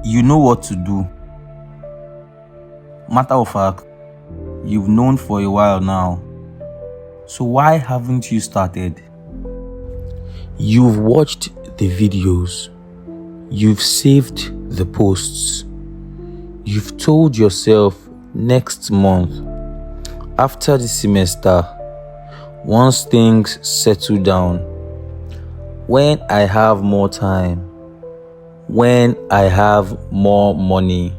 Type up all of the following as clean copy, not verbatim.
You know what to do. Matter of fact, you've known for a while now. So why haven't you started? You've watched the videos. You've saved the posts. You've told yourself next month, after the semester, once things settle down, when I have more time, when I have more money.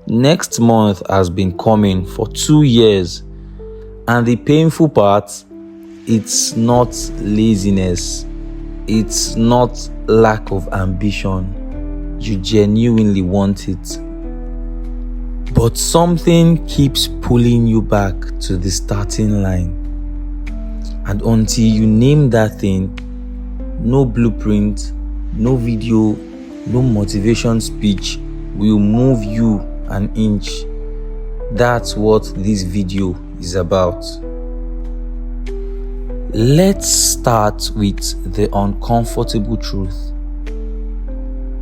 Next month has been coming for 2 years, and the painful part, it's not laziness, it's not lack of ambition. You genuinely want it, but something keeps pulling you back to the starting line, and until you name that thing, no blueprint, no video, no motivation speech will move you an inch. That's what this video is about. Let's start with the uncomfortable truth.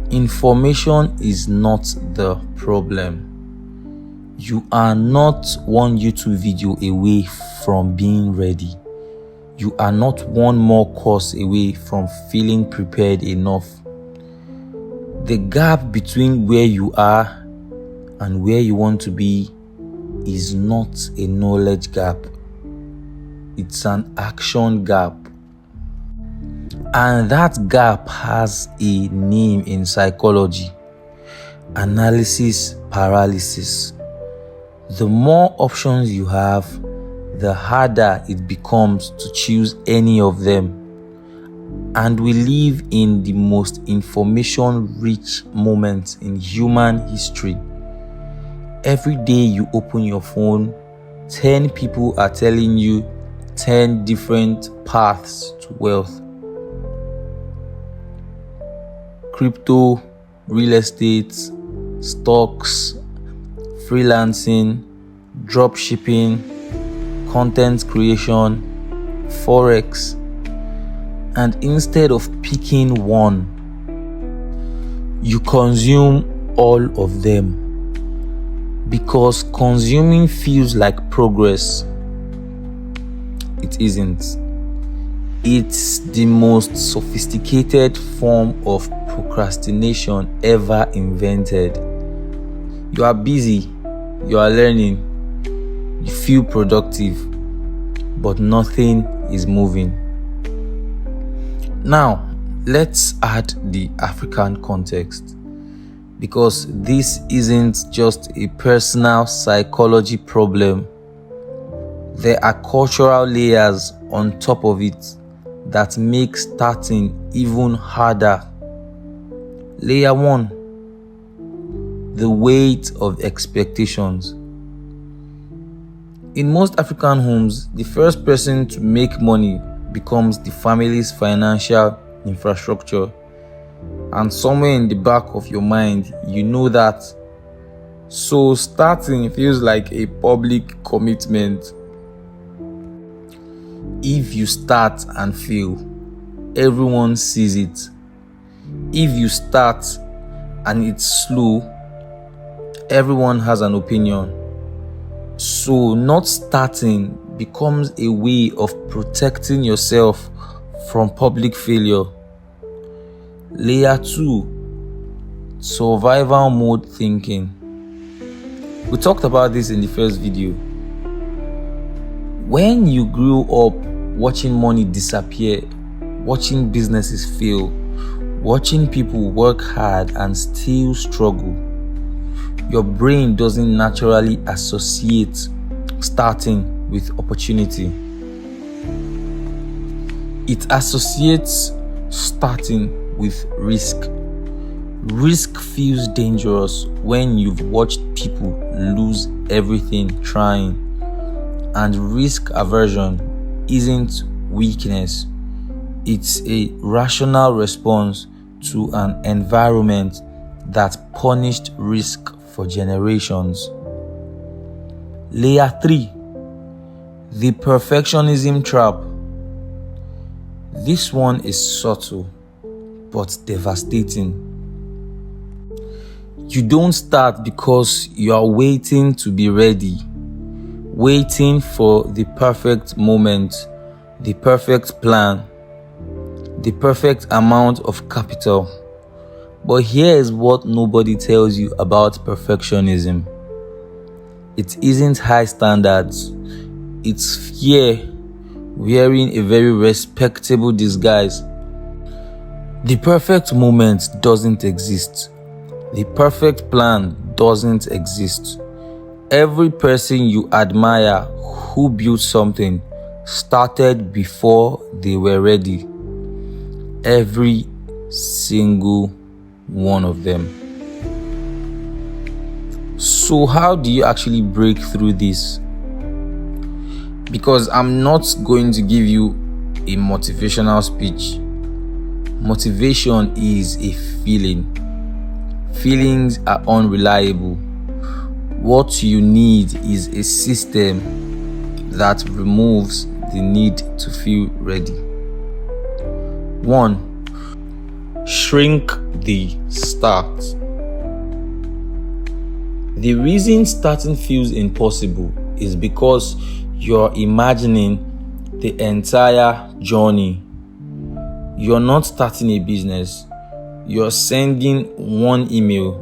Information is not the problem. You are not one YouTube video away from being ready. You are not one more course away from feeling prepared enough. The gap between where you are and where you want to be is not a knowledge gap. It's an action gap. And that gap has a name in psychology: analysis paralysis. The more options you have, the harder it becomes to choose any of them. And we live in the most information-rich moment in human history. Every day you open your phone, 10 people are telling you 10 different paths to wealth. Crypto, real estate, stocks, freelancing, drop shipping, content creation, forex. And instead of picking one, you consume all of them, because consuming feels like progress. It isn't. It's the most sophisticated form of procrastination ever invented. You are busy, you are learning, you feel productive, but nothing is moving. Now, let's add the African context, because this isn't just a personal psychology problem. There are cultural layers on top of it that make starting even harder. Layer 1: the weight of expectations. In most African homes, the first person to make money becomes the family's financial infrastructure. And somewhere in the back of your mind, you know that. So starting feels like a public commitment. If you start and fail, everyone sees it. If you start and it's slow, everyone has an opinion. So not starting becomes a way of protecting yourself from public failure. Layer 2: survival mode thinking. We talked about this in the first video. When you grew up watching money disappear, watching businesses fail, watching people work hard and still struggle, your brain doesn't naturally associate starting with opportunity. It associates starting with risk. Risk feels dangerous when you've watched people lose everything trying. And risk aversion isn't weakness. It's a rational response to an environment that punished risk for generations. Layer 3: the perfectionism trap. This one is subtle but devastating. You don't start because you are waiting to be ready, waiting for the perfect moment, the perfect plan, the perfect amount of capital. But here is what nobody tells you about perfectionism. It isn't high standards. It's fear wearing a very respectable disguise. The perfect moment doesn't exist. The perfect plan doesn't exist. Every person you admire who built something started before they were ready. Every single one of them. So how do you actually break through this? Because I'm not going to give you a motivational speech. Motivation is a feeling. Feelings are unreliable. What you need is a system that removes the need to feel ready. 1. Shrink the start. The reason starting feels impossible is because you're imagining the entire journey. You're not starting a business. You're sending one email.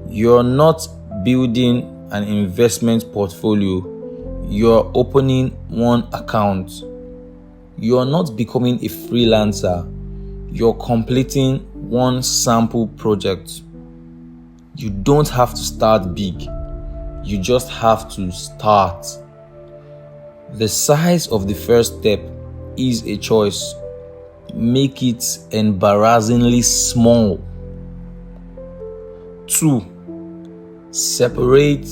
You're not building an investment portfolio. You're opening one account. You're not becoming a freelancer. You're completing one sample project. You don't have to start big. You just have to start. The size of the first step is a choice. Make it embarrassingly small. 2. Separate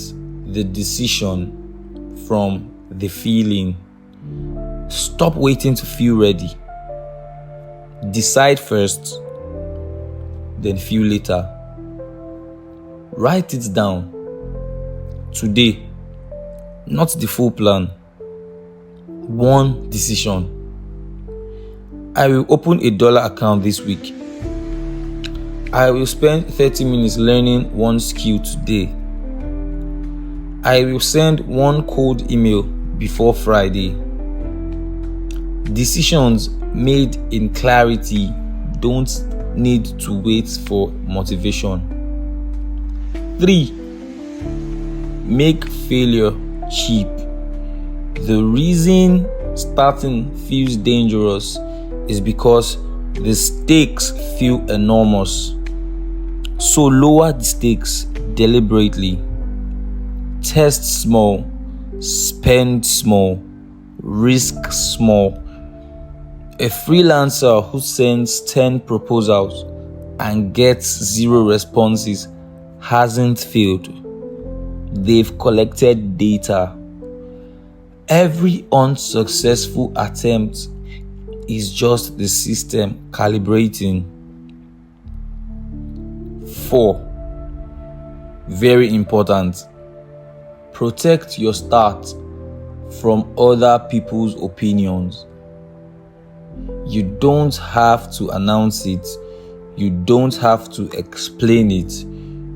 the decision from the feeling. Stop waiting to feel ready. Decide first, then feel later. Write it down. Today, not the full plan. One decision. I will open a $1 account this week. I will spend 30 minutes learning one skill today. I will send one cold email before Friday. Decisions made in clarity don't need to wait for motivation. 3. Make failure cheap. The reason starting feels dangerous is because the stakes feel enormous. So lower the stakes deliberately. Test small, spend small, risk small. A freelancer who sends 10 proposals and gets 0 responses hasn't failed. They've collected data. Every unsuccessful attempt is just the system calibrating. 4. Very important. Protect your start from other people's opinions. You don't have to announce it. You don't have to explain it.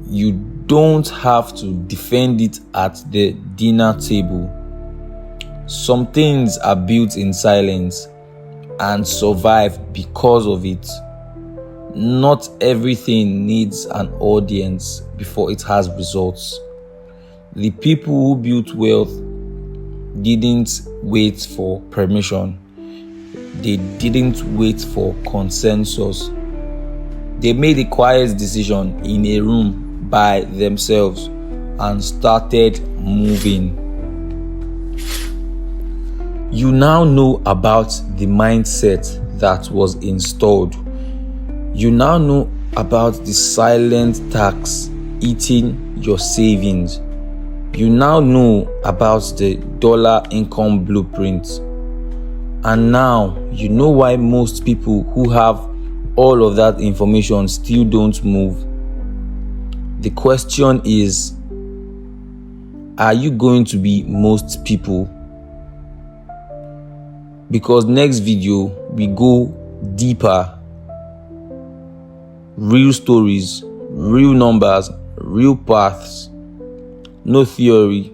You don't have to defend it at the dinner table. Some things are built in silence and survive because of it. Not everything needs an audience before it has results. The people who built wealth didn't wait for permission. They didn't wait for consensus. They made a quiet decision in a room by themselves and started moving. You now know about the mindset that was installed. You now know about the silent tax eating your savings. You now know about the dollar income blueprint. And now you know why most people who have all of that information still don't move. The question is, are you going to be most people? Because next video we go deeper. Real stories, real numbers, real paths, no theory,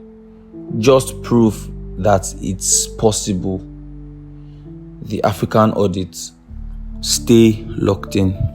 just proof that it's possible. The African Audit. Stay locked in.